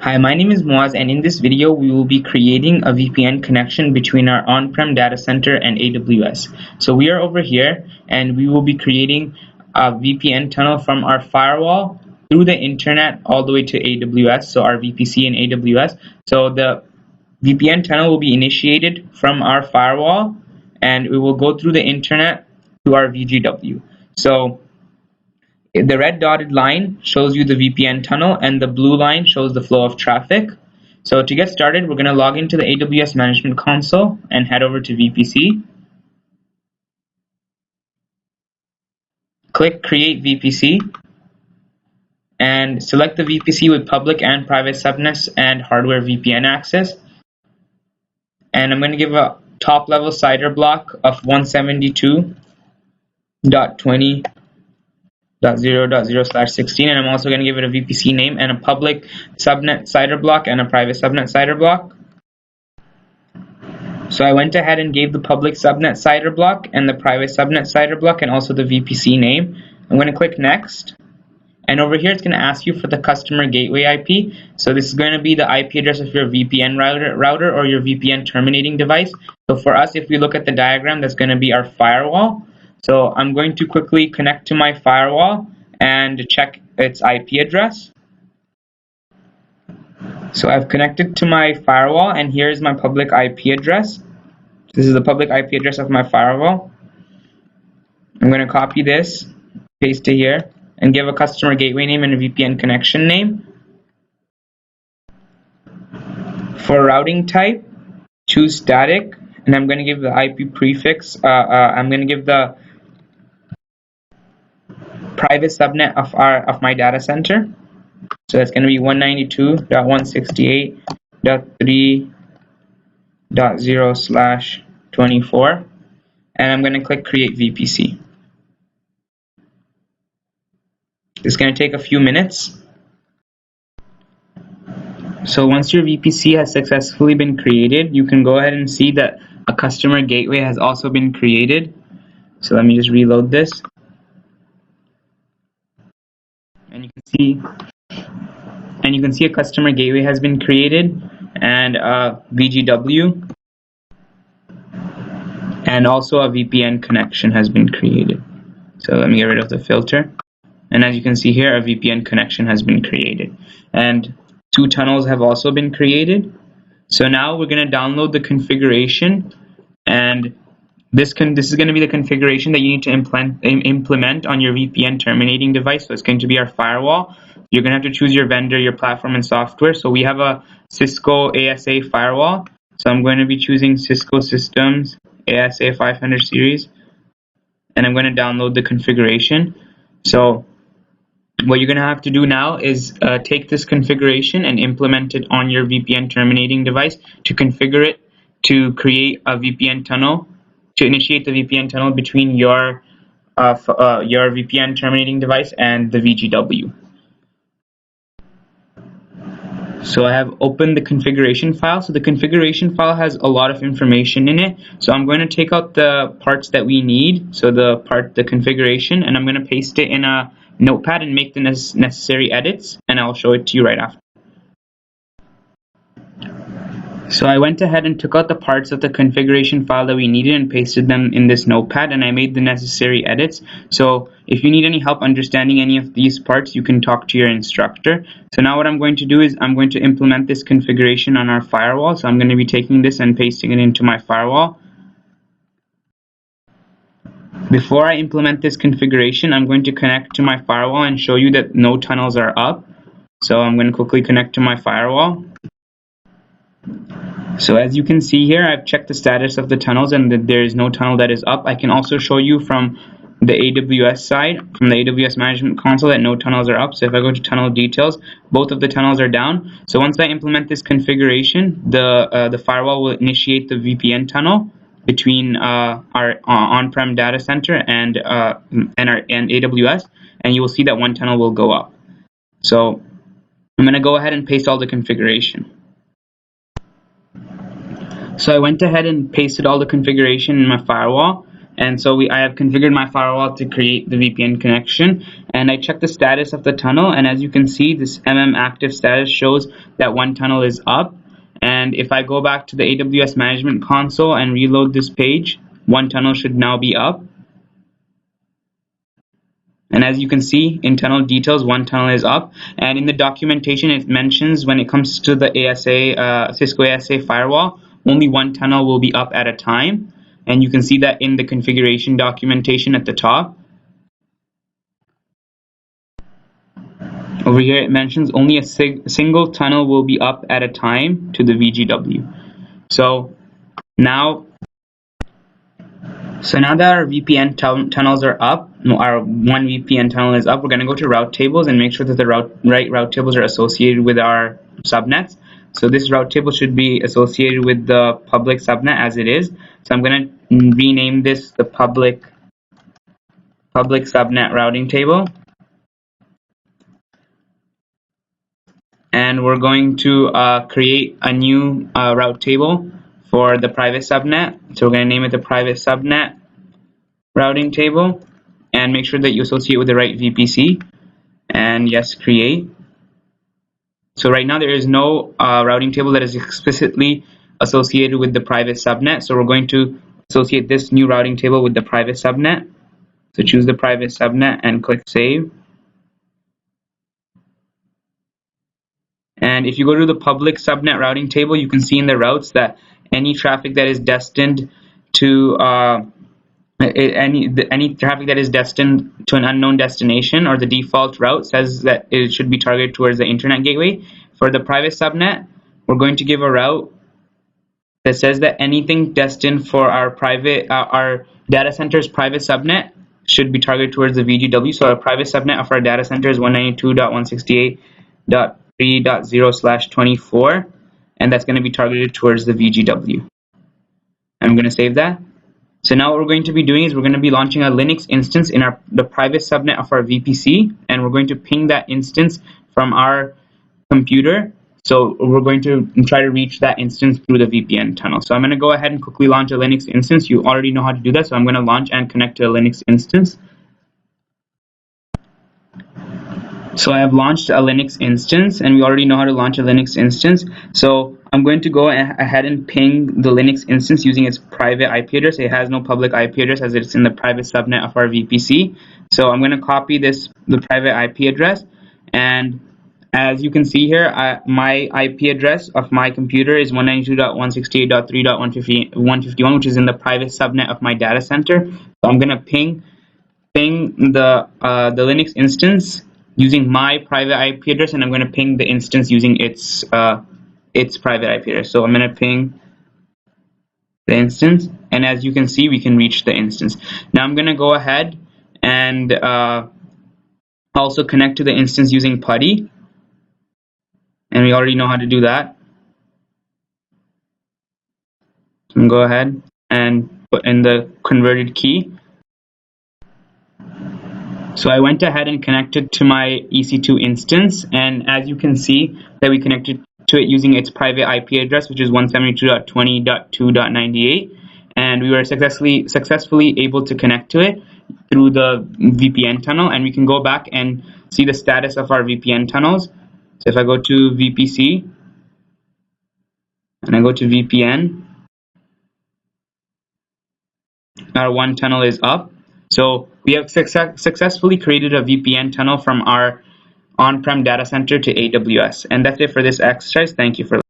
Hi, my name is Muaz, and in this video we will be creating a VPN connection between our on-prem data center and AWS. So we are over here and we will be creating a VPN tunnel from our firewall through the internet all the way to AWS, so our VPC in AWS. So the VPN tunnel will be initiated from our firewall and we will go through the internet to our VGW. So the red dotted line shows you the VPN tunnel and the blue line shows the flow of traffic. So to get started, we're going to log into the AWS Management Console and head over to VPC. Click Create VPC and select the VPC with public and private subnets and hardware VPN access. And I'm going to give a top level CIDR block of 172.20.0.0/16, and I'm also going to give it a VPC name and a public subnet CIDR block and a private subnet CIDR block. So I went ahead and gave the public subnet CIDR block and the private subnet CIDR block and also the VPC name. I'm going to click next, and over here it's going to ask you for the customer gateway IP. So this is going to be the IP address of your VPN router or your VPN terminating device. So for us, if we look at the diagram, that's going to be our firewall. So I'm going to quickly connect to my firewall and check its IP address. So I've connected to my firewall and here is my public IP address. This is the public IP address of my firewall. I'm going to copy this, paste it here, and give a customer gateway name and a VPN connection name. For routing type, choose static, and I'm going to give the IP prefix. I'm going to give the private subnet of my data center. So that's going to be 192.168.3.0/24, and I'm going to click Create VPC. It's going to take a few minutes. So once your VPC has successfully been created, you can go ahead and see that a customer gateway has also been created. So let me just reload this. And you can see a customer gateway has been created and a VGW, and also a VPN connection has been created. So let me get rid of the filter. And as you can see here, a VPN connection has been created. And 2 tunnels have also been created. So now we're going to download the configuration, and this is going to be the configuration that you need to implement on your VPN terminating device. So it's going to be our firewall. You're going to have to choose your vendor, your platform, and software. So we have a Cisco ASA firewall. So I'm going to be choosing Cisco Systems ASA 500 series, and I'm going to download the configuration. So what you're going to have to do now is take this configuration and implement it on your VPN terminating device to configure it to create a VPN tunnel, to initiate the VPN tunnel between your VPN terminating device and the VGW. So I have opened the configuration file. So the configuration file has a lot of information in it. So I'm going to take out the parts that we need, so the configuration, and I'm going to paste it in a notepad and make the necessary edits, and I'll show it to you right after. So I went ahead and took out the parts of the configuration file that we needed and pasted them in this notepad, and I made the necessary edits. So if you need any help understanding any of these parts, you can talk to your instructor. So now what I'm going to do is I'm going to implement this configuration on our firewall. So I'm going to be taking this and pasting it into my firewall. Before I implement this configuration, I'm going to connect to my firewall and show you that no tunnels are up. So I'm going to quickly connect to my firewall. So as you can see here, I've checked the status of the tunnels and that there is no tunnel that is up. I can also show you from the AWS side, from the AWS Management Console, that no tunnels are up. So if I go to tunnel details, both of the tunnels are down. So once I implement this configuration, the firewall will initiate the VPN tunnel between our on-prem data center and AWS, and you will see that one tunnel will go up. So I'm going to go ahead and paste all the configuration. So I went ahead and pasted all the configuration in my firewall. and so I have configured my firewall to create the VPN connection, and I check the status of the tunnel, and as you can see, this active status shows that one tunnel is up. And if I go back to the AWS management console and reload this page, one tunnel should now be up. And as you can see, in tunnel details, one tunnel is up. And in the documentation, it mentions when it comes to the Cisco ASA firewall, only one tunnel will be up at a time. And you can see that in the configuration documentation at the top. Over here, it mentions only a single tunnel will be up at a time to the VGW. So now that our VPN tunnels are up, our one VPN tunnel is up, we're going to go to route tables and make sure that the right route tables are associated with our subnets. So this route table should be associated with the public subnet as it is. So I'm going to rename this the public subnet routing table. And we're going to create a new route table for the private subnet. So we're going to name it the private subnet routing table, and make sure that you associate with the right VPC, and yes, create. So right now there is no routing table that is explicitly associated with the private subnet, so we're going to associate this new routing table with the private subnet. So choose the private subnet and click save. And if you go to the public subnet routing table, you can see in the routes that any traffic that is destined to any traffic that is destined to an unknown destination, or the default route says that it should be targeted towards the internet gateway. For the private subnet, we're going to give a route that says that anything destined for our data center's private subnet should be targeted towards the VGW. So our private subnet of our data center is 192.168.3.0/24, and that's going to be targeted towards the VGW. I'm going to save that. So now what we're going to be doing is we're going to be launching a Linux instance in the private subnet of our VPC, and we're going to ping that instance from our computer. So we're going to try to reach that instance through the VPN tunnel. So I'm going to go ahead and quickly launch a Linux instance. You already know how to do that, so I'm going to launch and connect to a Linux instance. So I have launched a Linux instance, and we already know how to launch a Linux instance. So I'm going to go ahead and ping the Linux instance using its private IP address. It has no public IP address as it's in the private subnet of our VPC. So I'm going to copy the private IP address, and as you can see here, my IP address of my computer is 192.168.3.151, which is in the private subnet of my data center. So I'm going to ping the Linux instance using my private IP address, and I'm going to ping the instance using its private IP address. So I'm going to ping the instance, and as you can see, we can reach the instance. Now I'm going to go ahead and also connect to the instance using putty, and we already know how to do that. So I'm going to go ahead and put in the converted key. So I went ahead and connected to my EC2 instance, and as you can see that we connected to it using its private IP address, which is 172.20.2.98, and we were successfully able to connect to it through the VPN tunnel. And we can go back and see the status of our VPN tunnels. So if I go to VPC and I go to VPN, our one tunnel is up. So we have successfully created a VPN tunnel from our on-prem data center to AWS. And that's it for this exercise. Thank you for listening.